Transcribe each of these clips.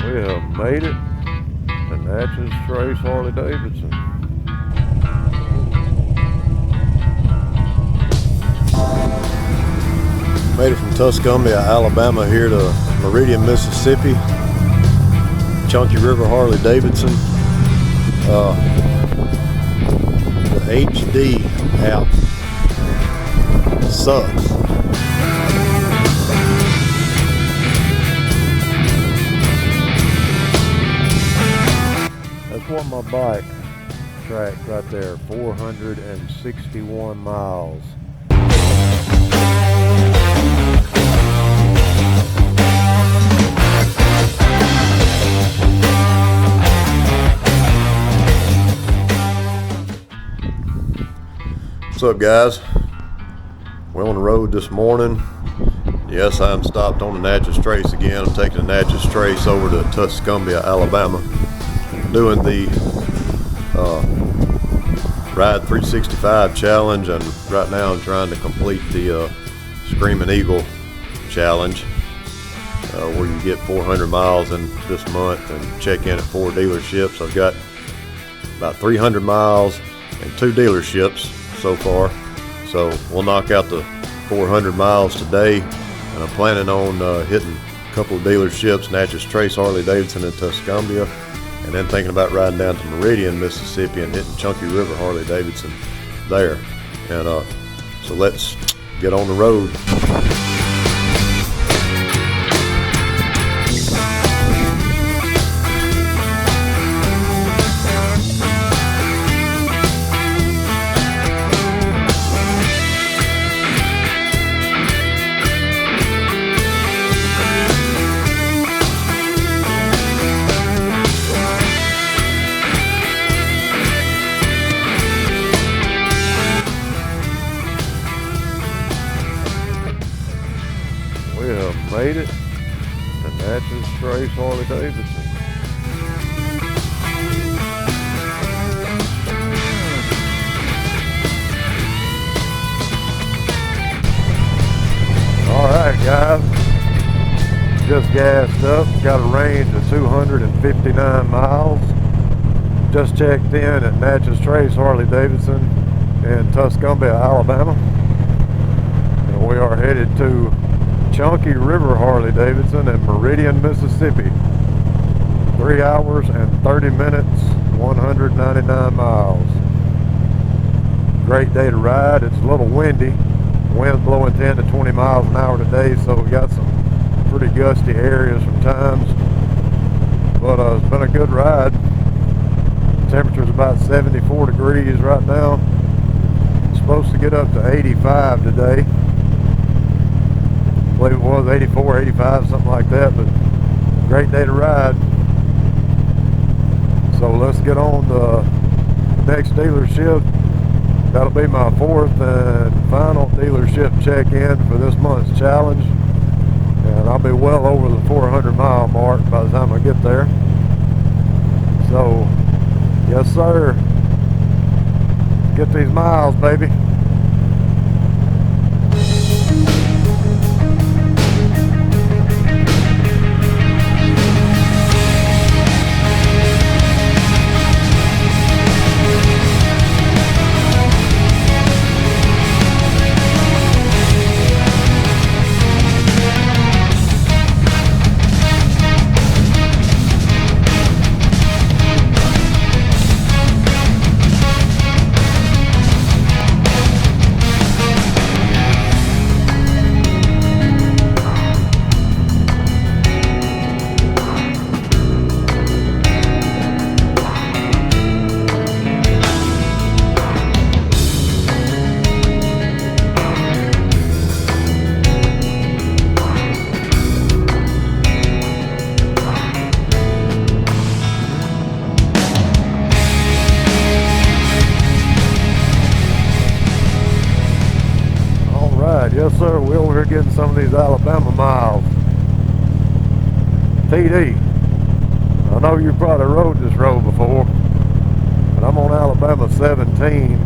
We have made it to Natchez Trace Harley Davidson. Made it from Tuscumbia, Alabama here to Meridian, Mississippi. Chunky River Harley Davidson. The HD app sucks. That's what my bike tracked right there, 461 miles. What's up, guys? We're on the road this morning. Yes, I'm stopped on the Natchez Trace again. I'm taking the Natchez Trace over to Tuscumbia, Alabama, doing the Ride 365 challenge, and right now I'm trying to complete the Screamin Eagle challenge, where you get 400 miles in this month and check in at 4 dealerships. I've got about 300 miles and 2 dealerships so far, so we'll knock out the 400 miles today, and I'm planning on hitting a couple of dealerships, Natchez Trace Harley Davidson and Tuscumbia, and then thinking about riding down to Meridian, Mississippi, and hitting Chunky River Harley Davidson there. And so let's get on the road. We have made it to Natchez Trace Harley Davidson. Alright guys, just gassed up, got a range of 259 miles. Just checked in at Natchez Trace Harley Davidson in Tuscumbia, Alabama. And we are headed to Chunky River Harley Davidson in Meridian, Mississippi. 3 hours and 30 minutes, 199 miles. Great day to ride. It's a little windy. Wind's blowing 10 to 20 miles an hour today, so we got some pretty gusty areas from times. But it's been a good ride. The temperature's about 74 degrees right now. It's supposed to get up to 85 today. I believe it was 84, 85, something like that, but great day to ride. So let's get on the next dealership. That'll be my 4th and final dealership check-in for this month's challenge, and I'll be well over the 400 mile mark by the time I get there. So yes sir, get these miles, baby. Yes sir, we're over here getting some of these Alabama miles. TD, I know you probably rode this road before, but I'm on Alabama 17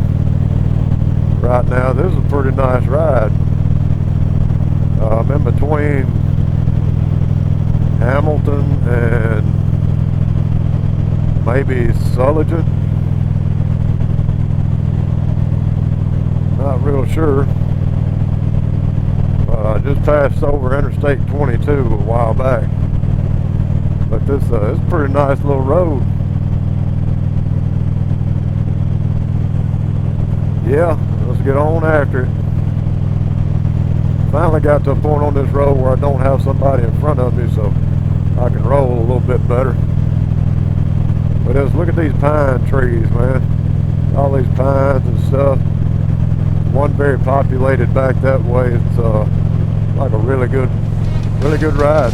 right now. This is a pretty nice ride. I'm in between Hamilton and maybe Sulligent. Not real sure. I just passed over Interstate 22 a while back. But this is a pretty nice little road. Yeah, let's get on after it. Finally got to a point on this road where I don't have somebody in front of me, so I can roll a little bit better. But just look at these pine trees, man. All these pines and stuff. One very populated back that way. It's like a really good ride.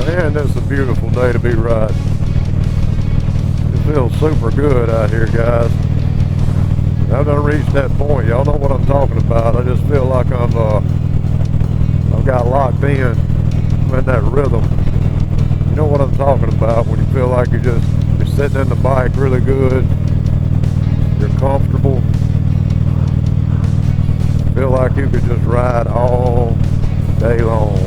Man, this is a beautiful day to be riding. It feels super good out here, guys. I've done reached that point. Y'all know what I'm talking about. I just feel like I've got locked in that rhythm. You know what I'm talking about when you feel like you're sitting in the bike really good. You're comfortable. Feel like you could just ride all day long.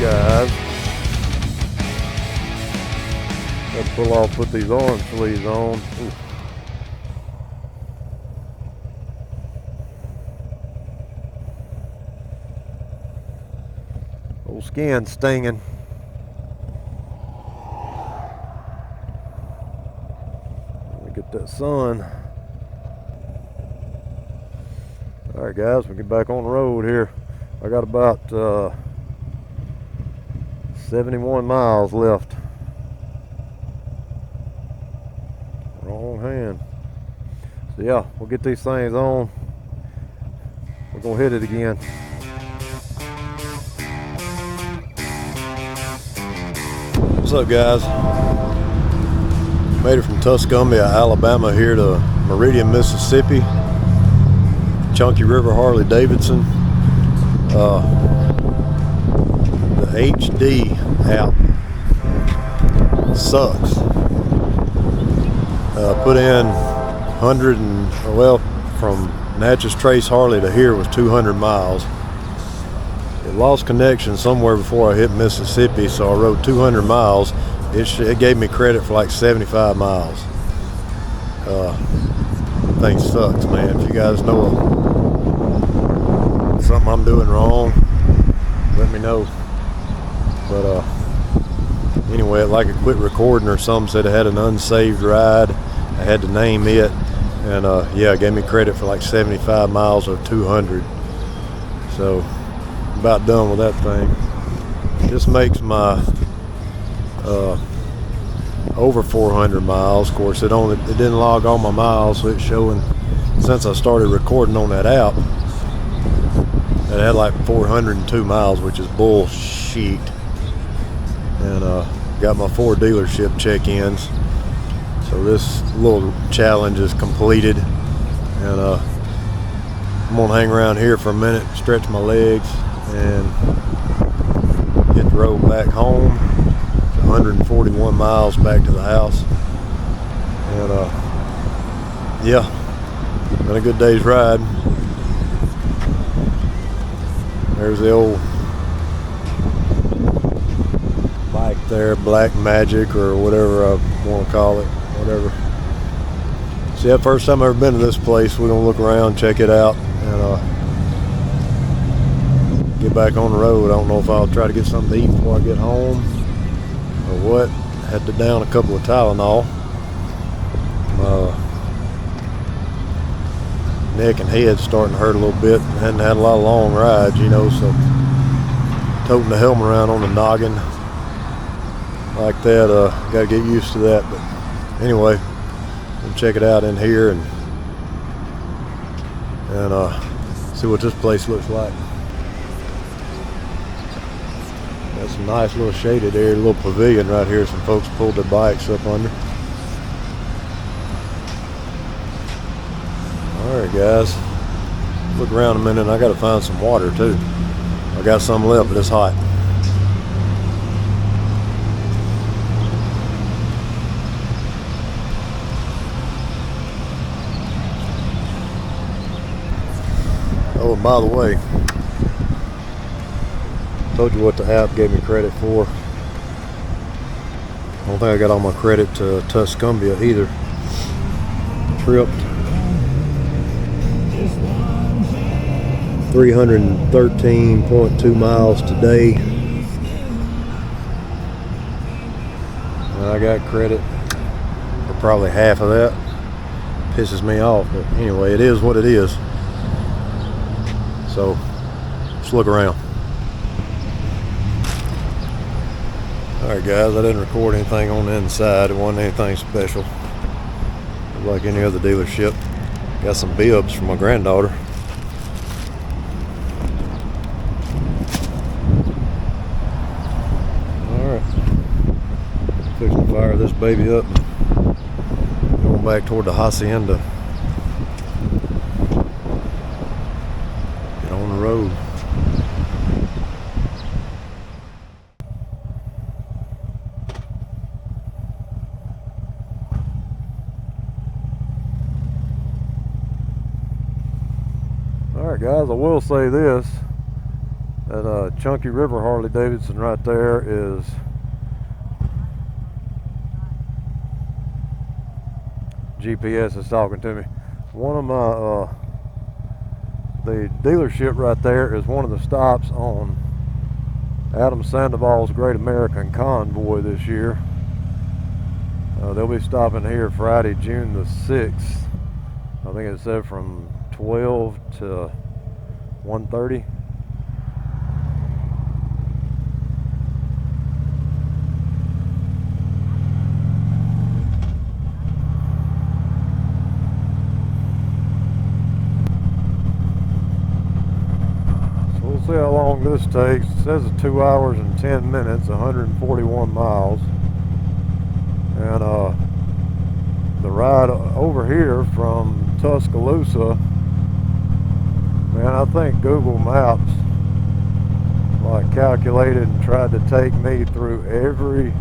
Guys, let's put these orange sleeves on. Ooh. Old skin stinging. Let me get that sun. All right, guys, we get back on the road here. I got about 71 miles left. Wrong hand. So yeah, we'll get these things on. We're gonna hit it again. What's up, guys? Made it from Tuscumbia, Alabama here to Meridian, Mississippi. Chunky River Harley Davidson. The HD app sucks. Put in 100 and, well, from Natchez Trace Harley to here was 200 miles. It lost connection somewhere before I hit Mississippi, so I rode 200 miles. It gave me credit for like 75 miles. Thing sucks, man. If you guys know something I'm doing wrong, let me know. But anyway, like it quit recording or something, said it had an unsaved ride. I had to name it, and yeah, it gave me credit for like 75 miles of 200. So about done with that thing. This makes my over 400 miles. Of course, it didn't log all my miles, so it's showing since I started recording on that app. It had like 402 miles, which is bullshit. And got my 4 dealership check-ins. So this little challenge is completed, and I'm gonna hang around here for a minute, stretch my legs, and hit the road back home. 141 miles back to the house, and yeah, been a good day's ride. There's the old bike there, Black Magic or whatever I want to call it, whatever. So yeah, first time I've ever been to this place. We're gonna look around, check it out, and get back on the road. I don't know if I'll try to get something to eat before I get home or what. Had to down a couple of Tylenol. Neck and head starting to hurt a little bit. Hadn't had a lot of long rides, you know, so toting the helmet around on the noggin like that, got to get used to that. But anyway, we'll check it out in here and see what this place looks like. Got some nice little shaded area, little pavilion right here. Some folks pulled their bikes up under. Alright guys, look around a minute. I gotta find some water too. I got some left, but it's hot. Oh, and by the way, told you what the app gave me credit for. I don't think I got all my credit to Tuscumbia either. Tripped 313.2 miles today. And I got credit for probably half of that. Pisses me off, but anyway, it is what it is. So let's look around. Alright guys, I didn't record anything on the inside. It wasn't anything special. Like any other dealership. Got some bibs for my granddaughter. Alright. Fixing to fire this baby up. Going back toward the hacienda. Get on the road. Alright guys, I will say this, that Chunky River Harley Davidson right there is GPS is talking to me. One of my the dealership right there is one of the stops on Adam Sandoval's Great American Convoy this year. They'll be stopping here Friday, June the 6th. I think it said from 12 to 1:30. So we'll see how long this takes. It says it's 2 hours and 10 minutes, 141 miles. And the ride over here from Tuscaloosa, man, I think Google Maps like calculated and tried to take me through every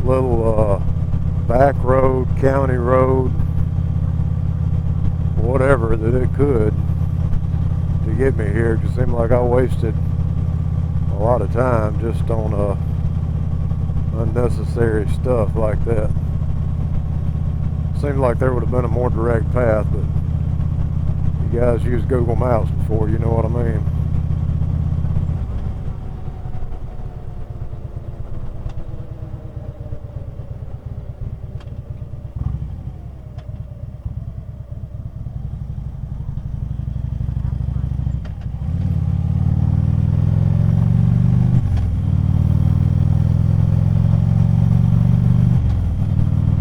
little back road, county road, whatever that it could to get me here. It just seemed like I wasted a lot of time just on unnecessary stuff like that. Seemed like there would have been a more direct path, but you guys use Google Maps before, you know what I mean.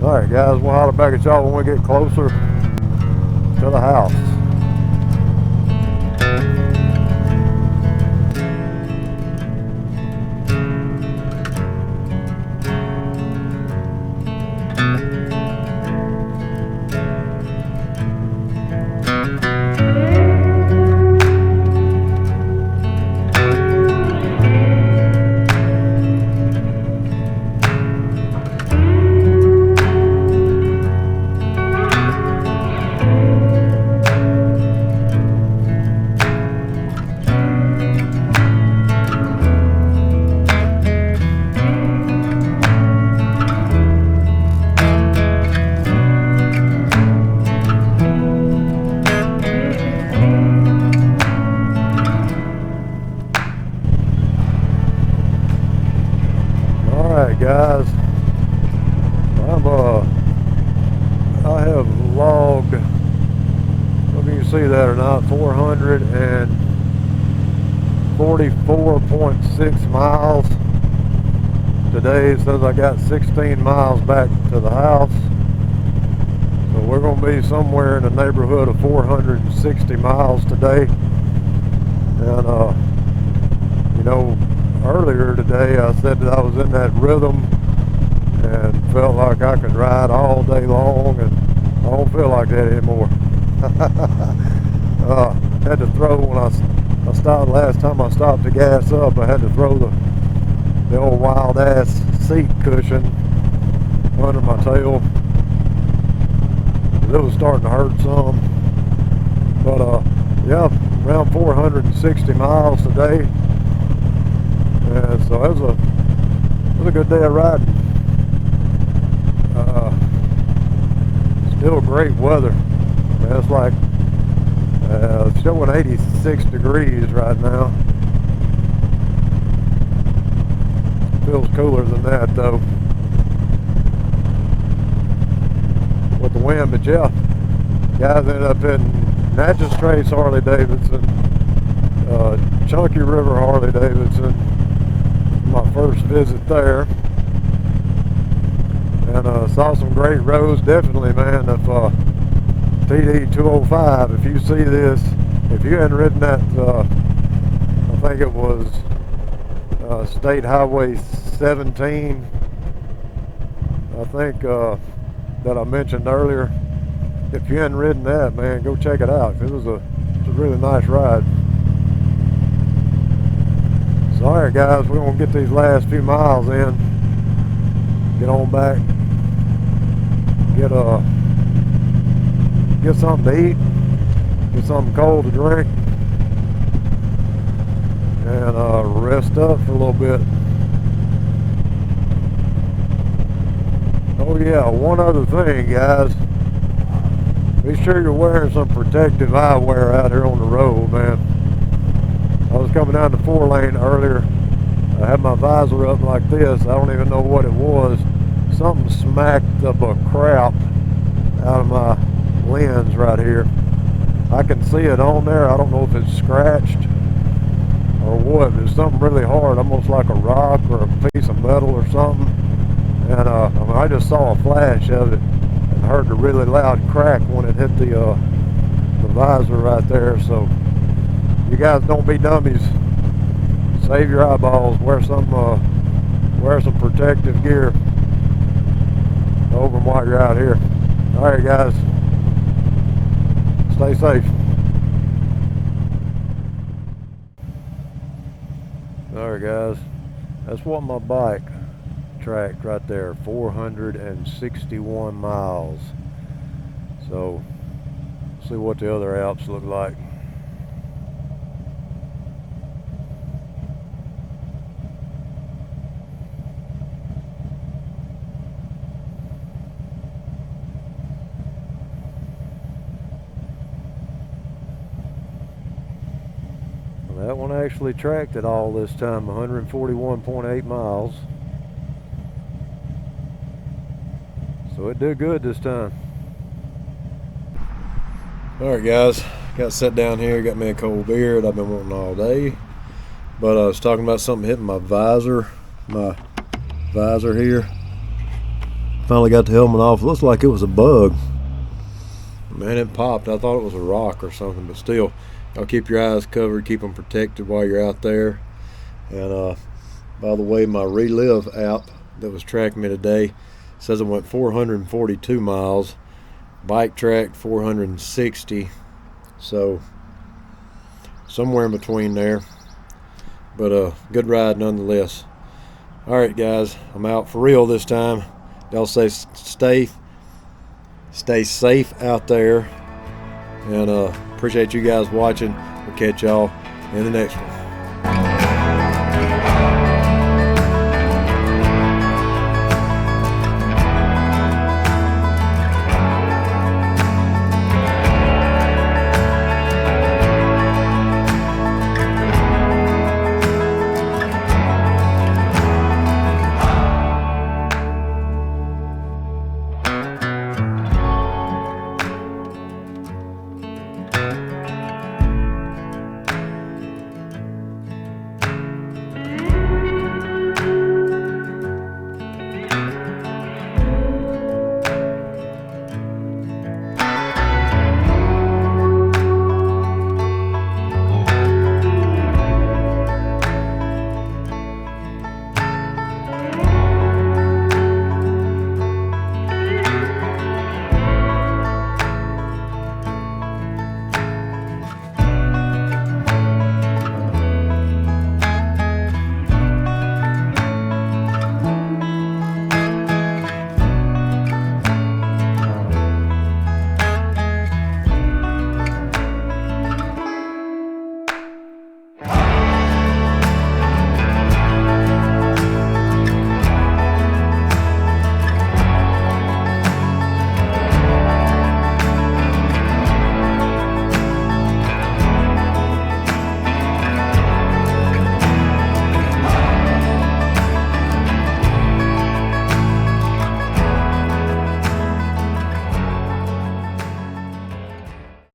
Alright guys, we'll holler back at y'all when we get closer to the house. 444.6 miles. Today it says I got 16 miles back to the house. So we're going to be somewhere in the neighborhood of 460 miles today. And you know, earlier today I said that I was in that rhythm and felt like I could ride all day long, and I don't feel like that anymore. Had to throw when I stopped last time. I stopped to gas up, I had to throw the old wild ass seat cushion under my tail. It was starting to hurt some. But yeah, around 460 miles today. And so it was a good day of riding. Still great weather. It's like it's showing 86 degrees right now. Feels cooler than that though with the wind. But yeah, guys, ended up in Natchez Trace Harley Davidson, Chunky River Harley Davidson, my first visit there, and saw some great roads. Definitely, man, if TD 205, if you see this, if you hadn't ridden that, I think it was State Highway 17, I think, that I mentioned earlier. If you hadn't ridden that, man, go check it out. It was a really nice ride. So alright guys, we're going to get these last few miles in, get on back, get something to eat, get something cold to drink, and rest up for a little bit. Oh yeah, one other thing guys, be sure you're wearing some protective eyewear out here on the road, man. I was coming down the 4-lane earlier, I had my visor up like this, I don't even know what it was. Something smacked up a crap out of my lens right here. I can see it on there. I don't know if it's scratched or what. It's something really hard, almost like a rock or a piece of metal or something. And I mean, I just saw a flash of it and heard a really loud crack when it hit the visor right there. So you guys don't be dummies. Save your eyeballs. Wear some protective gear over them while you're out here. All right, guys. Stay safe. All right, guys. That's what my bike tracked right there. 461 miles. So, see what the other Alps look like. That one actually tracked it all this time, 141.8 miles. So it did good this time. Alright guys, got set down here, got me a cold beer that I've been wanting all day. But I was talking about something hitting my visor here. Finally got the helmet off. It looks like it was a bug. Man, it popped. I thought it was a rock or something, but still. Y'all keep your eyes covered, keep them protected while you're out there. And by the way, my Relive app that was tracking me today says I went 442 miles. Bike tracked 460. So somewhere in between there. But good ride nonetheless. Alright guys, I'm out for real this time. Y'all stay safe out there. And appreciate you guys watching. We'll catch y'all in the next one.